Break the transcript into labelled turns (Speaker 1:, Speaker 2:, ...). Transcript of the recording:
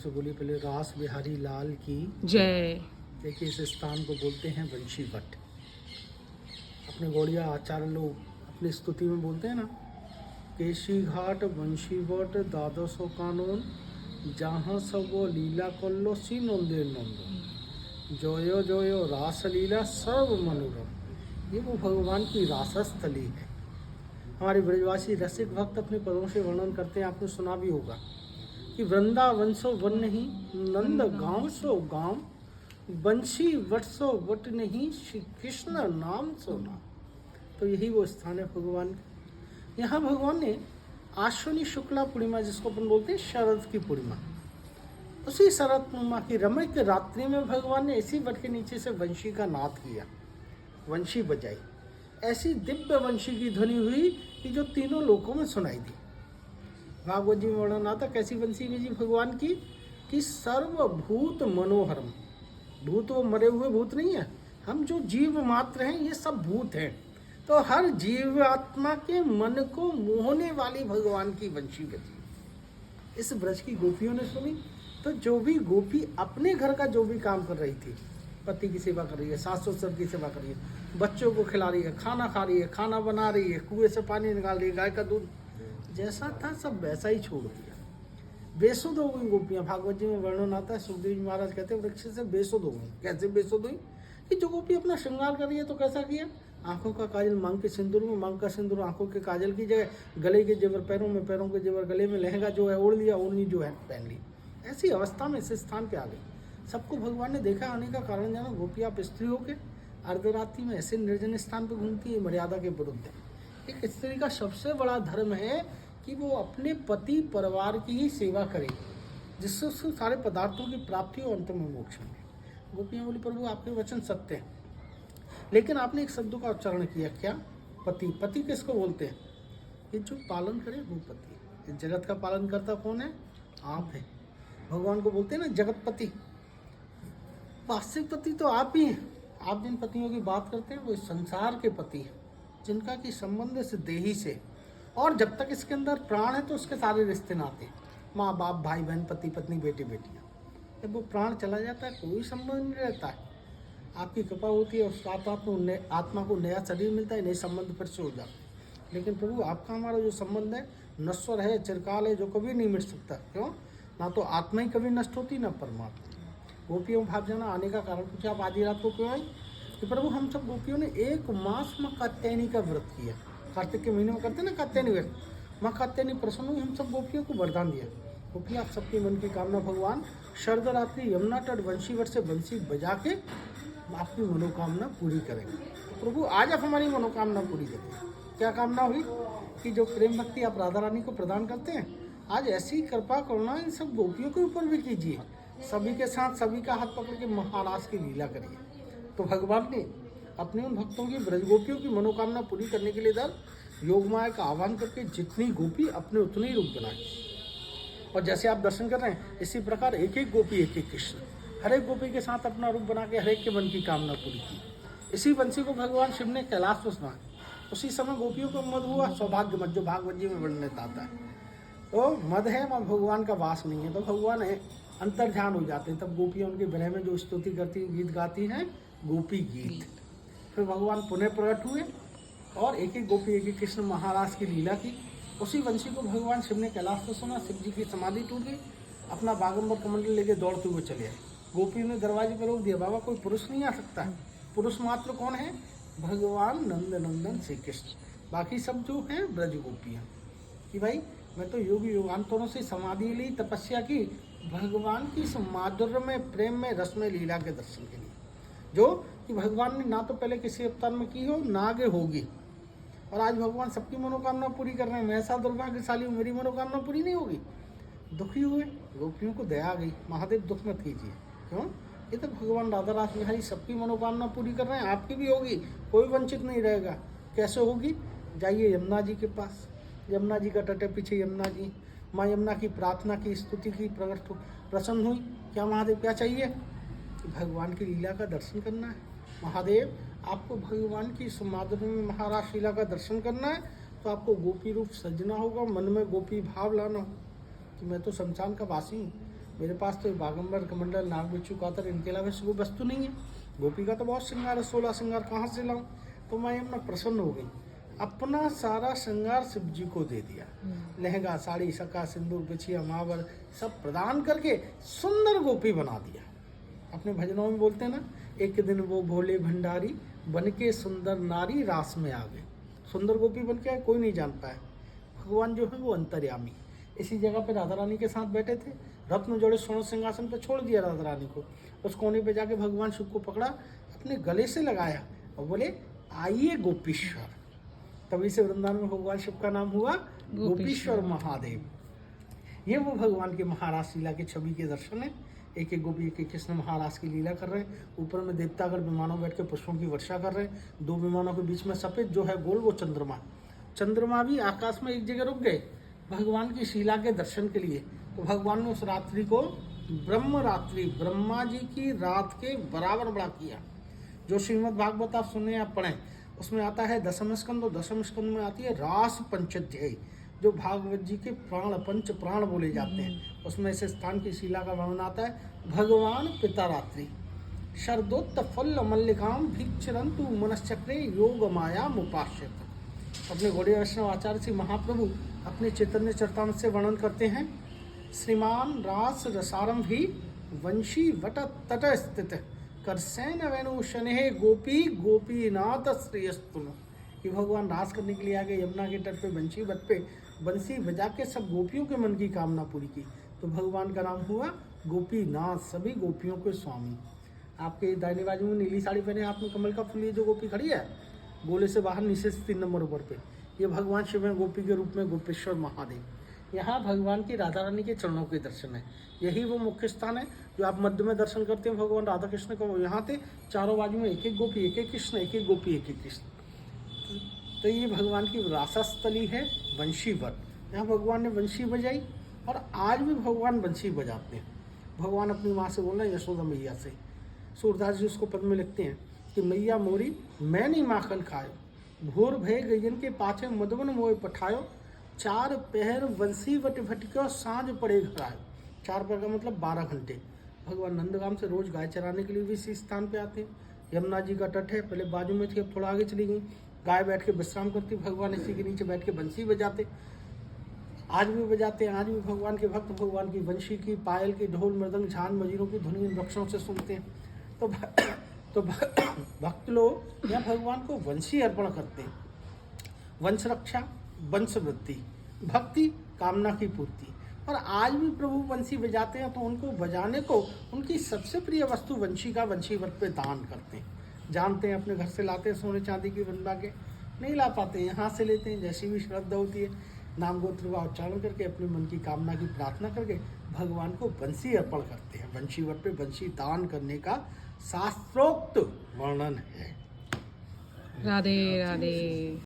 Speaker 1: तो बोलिए पहले रास बिहारी लाल की
Speaker 2: जय।
Speaker 1: देखिए इस स्थान को बोलते हैं वंशी वट। अपने गौड़िया आचार्य लोग अपनी स्तुति में बोलते हैं ना, केशी घाट वंशी वट द्वादशो कानून जहाँ सब वो लीला कल्लो सी नंदे नंदो जोयो जोयो रास लीला सर्व मनोरम। ये वो भगवान की रासस्थली है। हमारे ब्रजवासी रसिक भक्त अपने पदों से वर्णन करते हैं, आपने सुना भी होगा कि वृंदावन सो वन नहीं, नंद गांव सो गांव, बंशी वट सो वट नहीं, श्री कृष्ण नाम सो नाम। तो यही वो स्थान है भगवान का। यहाँ भगवान ने आश्विनी शुक्ला पूर्णिमा, जिसको अपन बोलते हैं शरद की पूर्णिमा, उसी शरद पूर्णिमा की रमणीक रात्रि में भगवान ने इसी वट के नीचे से वंशी का नाद किया, वंशी बजाई। ऐसी दिव्य वंशी की ध्वनि हुई कि जो तीनों लोकों में सुनाई दी। भागवत जी में वर्णन आता कैसी वंशी बजी भगवान की कि सर्वभूत मनोहरम। भूत वो मरे हुए भूत नहीं है, हम जो जीव मात्र हैं ये सब भूत हैं। तो हर जीव आत्मा के मन को मोहने वाली भगवान की वंशी बजी। इस ब्रज की गोपियों ने सुनी तो जो भी गोपी अपने घर का जो भी काम कर रही थी, पति की सेवा कर रही है, सास ससुर की सेवा कर रही है, बच्चों को खिला रही है, खाना खा रही है, खाना बना रही है, कुएं से पानी निकाल रही है, गाय का दूध जैसा था सब वैसा ही छोड़ दिया। बेसुध हो गई गोपियां। भागवत जी में वर्णन आता है, सुखदेव जी महाराज कहते हैं वृक्ष से बेसुध हो गई। कैसे बेसुध हुई कि जो गोपी अपना श्रृंगार कर रही है तो कैसा किया, आंखों का काजल मांग के सिंदूर में, मांग का सिंदूर आंखों के काजल की जगह, गले के जेवर पैरों में, पैरों के जेवर गले में, लहंगा जो है ओढ़ लिया, ओढ़नी जो है पहन ली। ऐसी अवस्था में इस स्थान पे आ गई। सबको भगवान ने देखा। आने का कारण जाना, गोपी आप स्त्री होकर अर्धरात्रि में ऐसे निर्जन स्थान पर घूमती है, मर्यादा के विरुद्ध है। एक स्त्री का सबसे बड़ा धर्म है कि वो अपने पति परिवार की ही सेवा करे, जिससे उसको सारे पदार्थों की प्राप्ति और अंत में मोक्ष मिले। गोपियाँ बोली प्रभु आपके वचन सत्य हैं, लेकिन आपने एक शब्द का उच्चारण किया, क्या? पति। पति किसको बोलते हैं? ये जो पालन करे वो पति। इस जगत का पालन करता कौन है? आप है। भगवान को बोलते हैं ना जगतपति। वास्तविक पति तो आप ही हैं। आप जिन पतियों की बात करते हैं वो इस संसार के पति हैं, जिनका कि संबंध इस देही से, और जब तक इसके अंदर प्राण है तो उसके सारे रिश्ते नाते, माँ बाप, भाई बहन, पति पत्नी, बेटे बेटियाँ। जब वो प्राण चला जाता है कोई संबंध नहीं रहता है। आपकी कृपा होती है, उस आत्मा को नया शरीर मिलता है, नए संबंध फिर से हो जाते हैं। लेकिन प्रभु आपका हमारा जो संबंध है नश्वर है, चिरकाल है, जो कभी नहीं मिट सकता। क्यों? ना तो आत्मा ही कभी नष्ट होती, ना परमात्मा। गोपियों भाग जाना आने का कारण पूछा, आप आधी रात को क्यों आई? कि प्रभु हम सब गोपियों ने 1 मास में कात्यायनी का व्रत किया। कार्तिक के महीने में करते ना कात्यायनी व्रत। माँ कात्यायनी प्रसन्न हुई, हम सब गोपियों को वरदान दिया, गोपी आप सबके मन की कामना भगवान शरद रात्रि यमुना तट वंशी वर से बंसी बजा के आपकी मनोकामना पूरी करेंगे। तो प्रभु आज आप हमारी मनोकामना पूरी करें। क्या कामना हुई कि जो प्रेम भक्ति आप राधा रानी को प्रदान करते हैं, आज ऐसी कृपा करुणा इन सब गोपियों के ऊपर भी कीजिए। सभी के साथ सभी का हाथ पकड़ के महाराज की लीला करिए। तो भगवान ने अपने उन भक्तों की ब्रज गोपियों की मनोकामना पूरी करने के लिए दर योगमाया का आह्वान करके जितनी गोपी अपने उतने ही रूप बनाए। और जैसे आप दर्शन कर रहे हैं इसी प्रकार एक एक गोपी एक एक कृष्ण, हर एक गोपी के साथ अपना रूप बना के हर एक के मन की कामना पूरी की। इसी बंसी को भगवान शिव ने कैलाश पर सुना। उसी समय गोपियों को मद हुआ, सौभाग्य मद, जो भागवत जी में वर्णित आता है। तो मद है वहाँ भगवान का वास नहीं है, तो भगवान है अंतर ध्यान हो जाते हैं। तब गोपियाँ उनके विरह में जो स्तुति करती हैं, गीत गाती हैं, गोपी गीत। फिर भगवान पुनः प्रकट हुए और एक एक गोपी एक एक कृष्ण महाराज की लीला की। उसी वंशी को भगवान शिव ने कैलाश पर सुना। शिव जी की समाधि टूट गई, अपना बागंबर कमंडल लेके दौड़ते हुए चले आए। गोपियों ने दरवाजे पर रोक दिया, बाबा कोई पुरुष नहीं आ सकता है। पुरुष मात्र कौन है? भगवान नंद नंदन श्री कृष्ण। बाकी सब जो हैं ब्रज गोपियाँ। कि भाई मैं तो योगी योगांतरों से समाधि ली, तपस्या की, भगवान की इस माधुर्य में, प्रेम में, रस में, लीला के दर्शन के लिए, जो कि भगवान ने ना तो पहले किसी अवतार में की हो, ना आगे होगी। और आज भगवान सबकी मनोकामना पूरी कर रहे हैं। मैं ऐसा दुर्भाग्यशाली हूँ, मेरी मनोकामना पूरी नहीं होगी। दुखी हुए, गोपियों को दया आ गई, महादेव दुख मत कीजिए। क्यों? ये तो भगवान राधा रास बिहारी सबकी मनोकामना पूरी कर रहे हैं, आपकी भी होगी, कोई वंचित नहीं रहेगा। कैसे होगी? जाइए यमुना जी के पास, यमुना जी का तट है, पीछे यमुना जी, माँ यमुना की प्रार्थना की, स्तुति की, प्रसन्न हुई। क्या महादेव क्या चाहिए? भगवान की लीला का दर्शन करना है। महादेव आपको भगवान की माधुर्य में महाराज लीला का दर्शन करना है, तो आपको गोपी रूप सजना होगा, मन में गोपी भाव लाना हो कि मैं तो शमशान का वासी हूँ, मेरे पास तो बागंबर कमंडल नाग बिच्छू कातर इनके अलावा कोई वस्तु नहीं है। गोपी का तो बहुत श्रृंगार है, 16 श्रृंगार कहाँ से लाऊं। तो मैं अपना प्रसन्न हो गई, अपना सारा श्रृंगार शिव जी को दे दिया। लहंगा, साड़ी, सका, सिंदूर, बिछिया, महावर सब प्रदान करके सुंदर गोपी बना दिया। अपने भजनों में बोलते हैं ना, एक दिन वो भोले भंडारी बन के सुंदर नारी रास में आ गए। सुंदर गोपी बन के आए, कोई नहीं जान पाया। भगवान जो है वो अंतर्यामी। इसी जगह पे राधा रानी के साथ बैठे थे, रत्न जोड़े स्वर्ण सिंहासन पे छोड़ दिया राधा रानी को। उस कोने पे जाके भगवान शिव को पकड़ा, अपने गले से लगाया और बोले आइए गोपीश्वर। तभी से वृंदावन में भगवान शिव का नाम हुआ गोपीश्वर महादेव। ये वो भगवान के महारास लीला के छवि के दर्शन है। एक एक गोपी, एक एक कृष्ण महारास की लीला कर रहे हैं। ऊपर में देवतागण विमानों बैठ के पुष्पों की वर्षा कर रहे हैं। दो विमानों के बीच में सफेद जो है गोल, वो चंद्रमा। चंद्रमा भी आकाश में एक जगह रुक गए भगवान की शीला के दर्शन के लिए। तो भगवान ने उस रात्रि को ब्रह्म रात्रि, ब्रह्मा जी की रात के बराबर बड़ा किया। जो श्रीमद् भागवत आप सुने या पढ़ें, उसमें आता है दशम स्कंद, और दशम स्कंद में आती है रास पंचाध्यायी, जो भागवत जी के प्राण, पंच प्राण बोले जाते हैं। उसमें से स्थान की शीला का वर्णन आता है। भगवान पिता रात्रि शरदोत्त फल मल्लिकाम भिक्षरंतु मनश्चक्रे योग माया मुपाश्यत। अपने गौड़ीय वैष्णव आचार्य श्री महाप्रभु अपने चैतन्य चरितामृत से वर्णन करते हैं। श्रीमान रास रसारंभी वंशी वट तट स्थित करसैन वेणु शनि गोपी गोपीनाथ श्रेयस्तुन। कि भगवान रास करने के लिए आ गए यमुना के तट पे, बंशी वट पे बंसी बजा के सब गोपियों के मन की कामना पूरी की। तो भगवान का नाम हुआ गोपीनाथ, सभी गोपियों के स्वामी। आपके दाहिने बाजू में नीली साड़ी पहने, हाथ में कमल का फूल, ये जो गोपी खड़ी है गोले से बाहर नीचे से 3 नंबर ऊपर पे, ये भगवान शिव हैं गोपी के रूप में गोपेश्वर महादेव। यहाँ भगवान की राधा रानी के चरणों के दर्शन है। यही वो मुख्य स्थान है जो आप मध्य में दर्शन करते हैं भगवान राधा कृष्ण को। यहाँ थे चारों बाजू में एक एक गोपी, एक एक कृष्ण, एक एक गोपी, एक एक कृष्ण। तो ये भगवान की रासस्थली है वंशीवर। यहाँ भगवान ने वंशी बजाई और आज भी भगवान वंशी बजाते हैं। भगवान अपनी माँ से बोल रहे हैं, यशोदा मैया से। सूरदास जी उसको पद में लिखते हैं कि मैया मोरी मैं नहीं माखन खायो, भोर भय गयन के पाछे मधुबन मोय पठायो, 4 पहर वंशी वट भटक्यो सांझ पड़े घर आयो। 4 पहर का मतलब 12 घंटे। भगवान नंदगाम से रोज गाय चराने के लिए भी इसी स्थान पे आते हैं। यमुना जी का तट है, पहले बाजू में थी, अब थोड़ा आगे चली गई। गाय बैठ के विश्राम करती, भगवान इसी के नीचे बैठ के बंसी बजाते। आज भी बजाते हैं। आज भी भगवान के भक्त भगवान की वंशी की, पायल की, ढोल मृदंग झान मजीरों की ध्वनि इन वृक्षों से सुनते हैं। तो भक्त लोग यहाँ भगवान को वंशी अर्पण करते हैं। वंश रक्षा, वंश वृद्धि, भक्ति, कामना की पूर्ति। और आज भी प्रभु वंशी बजाते हैं, तो उनको बजाने को उनकी सबसे प्रिय वस्तु वंशी का वंशीवत पे दान करते हैं। जानते हैं अपने घर से लाते हैं सोने चांदी की बनवा के, नहीं ला पाते, यहाँ से लेते हैं। जैसी भी श्रद्धा होती है, नाम गोत्र का उच्चारण करके अपने मन की कामना की प्रार्थना करके भगवान को बंसी अर्पण करते हैं। वंशीवत पे बंशी दान करने का शास्त्रोक्त वर्णन है।
Speaker 2: राधे राधे।